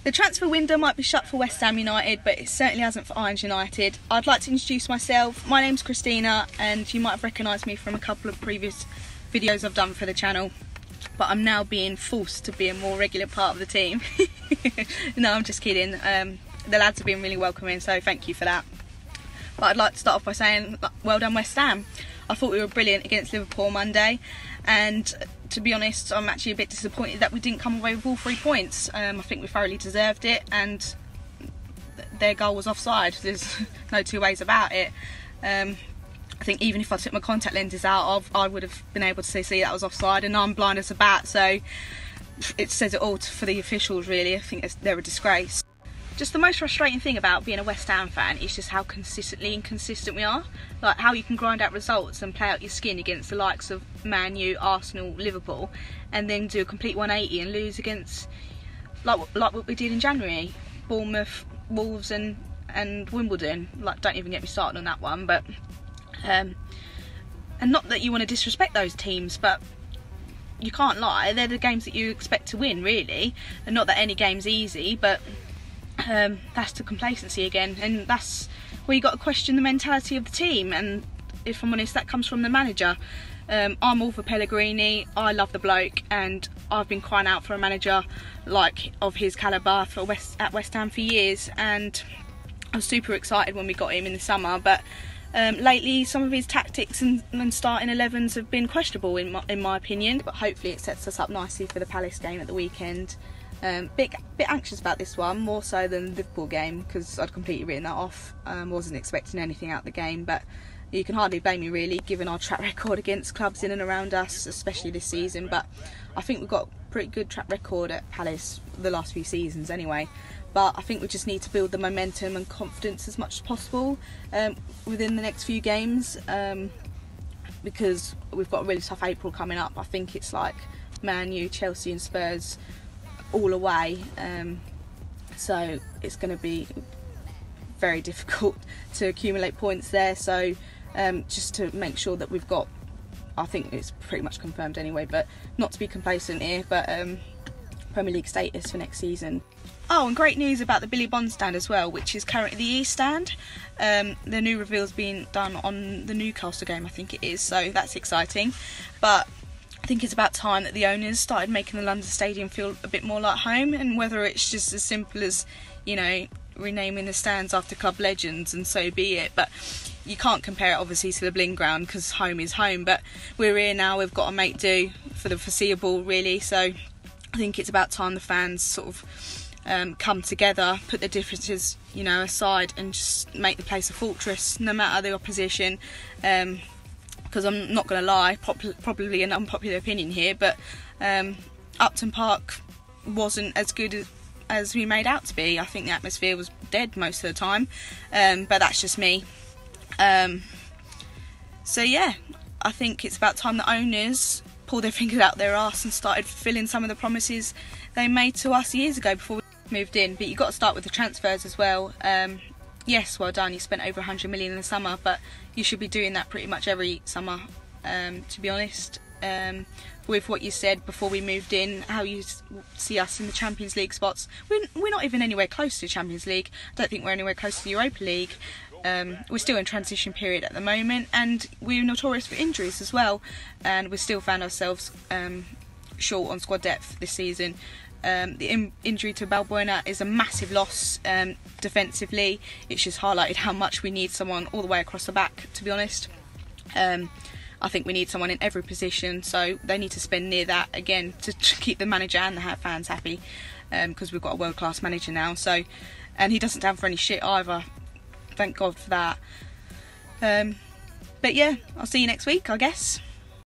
The transfer window might be shut for West Ham United, but it certainly hasn't for Irons United. I'd like to introduce myself. My name's Christina, and you might have recognised me from a couple of previous videos I've done for the channel, but I'm now being forced to be a more regular part of the team. No, I'm just kidding. The lads have been really welcoming, so thank you for that. But I'd like to start off by saying, well done West Ham. I thought we were brilliant against Liverpool Monday, and to be honest, I'm actually a bit disappointed that we didn't come away with all 3 points. I think we thoroughly deserved it, and their goal was offside. There's no two ways about it. I think even if I took my contact lenses out, I would have been able to see that was offside, and I'm blind as a bat, so it says it all for the officials really. I think they're a disgrace. Just the most frustrating thing about being a West Ham fan is just how consistently inconsistent we are. Like how you can grind out results and play out your skin against the likes of Man U, Arsenal, Liverpool, and then do a complete 180 and lose against like what we did in January, Bournemouth, Wolves and Wimbledon. Like, don't even get me started on that one. But and not that you want to disrespect those teams, but you can't lie, they're the games that you expect to win really, and not that any game's easy, but that's the complacency again, and that's where you got to question the mentality of the team. And if I'm honest, that comes from the manager. I'm all for Pellegrini. I love the bloke, and I've been crying out for a manager like of his calibre at West Ham for years, and I was super excited when we got him in the summer. But lately some of his tactics and starting 11s have been questionable in my opinion, but hopefully it sets us up nicely for the Palace game at the weekend. Bit anxious about this one, more so than the Liverpool game, because I'd completely written that off. Wasn't expecting anything out of the game, but you can hardly blame me really, given our track record against clubs in and around us, especially this season. But I think we've got a pretty good track record at Palace the last few seasons anyway. But I think we just need to build the momentum and confidence as much as possible within the next few games, because we've got a really tough April coming up. I think it's like Man U, Chelsea and Spurs all away, so it's going to be very difficult to accumulate points there. So just to make sure that we've got, I think it's pretty much confirmed anyway, but not to be complacent here, but Premier League status for next season. Oh, and great news about the Billy Bond stand as well, which is currently the East stand. The new reveal's being done on the Newcastle game, I think it is, so that's exciting. But I think it's about time that the owners started making the London Stadium feel a bit more like home, and whether it's just as simple as, you know, renaming the stands after club legends, and so be it. But you can't compare it obviously to the Bling Ground, because home is home, but we're here now, we've got to make do for the foreseeable really. So I think it's about time the fans sort of come together, put the differences, you know, aside, and just make the place a fortress no matter the opposition. Because I'm not going to lie, probably an unpopular opinion here, but Upton Park wasn't as good as we made out to be. I think the atmosphere was dead most of the time, but that's just me. So yeah, I think it's about time the owners pulled their fingers out their arse and started fulfilling some of the promises they made to us years ago before we moved in. But you've got to start with the transfers as well. Yes, well done, you spent over 100 million in the summer, but you should be doing that pretty much every summer, to be honest. With what you said before we moved in, how you see us in the Champions League spots, we're not even anywhere close to Champions League. I don't think we're anywhere close to the Europa League. We're still in transition period at the moment, and we're notorious for injuries as well, and we still found ourselves short on squad depth this season. The injury to Balbuena is a massive loss defensively. It's just highlighted how much we need someone all the way across the back, to be honest. I think we need someone in every position, so they need to spend near that again to keep the manager and the fans happy, because we've got a world-class manager now. So, and he doesn't stand for any shit either. Thank God for that. But yeah, I'll see you next week, I guess.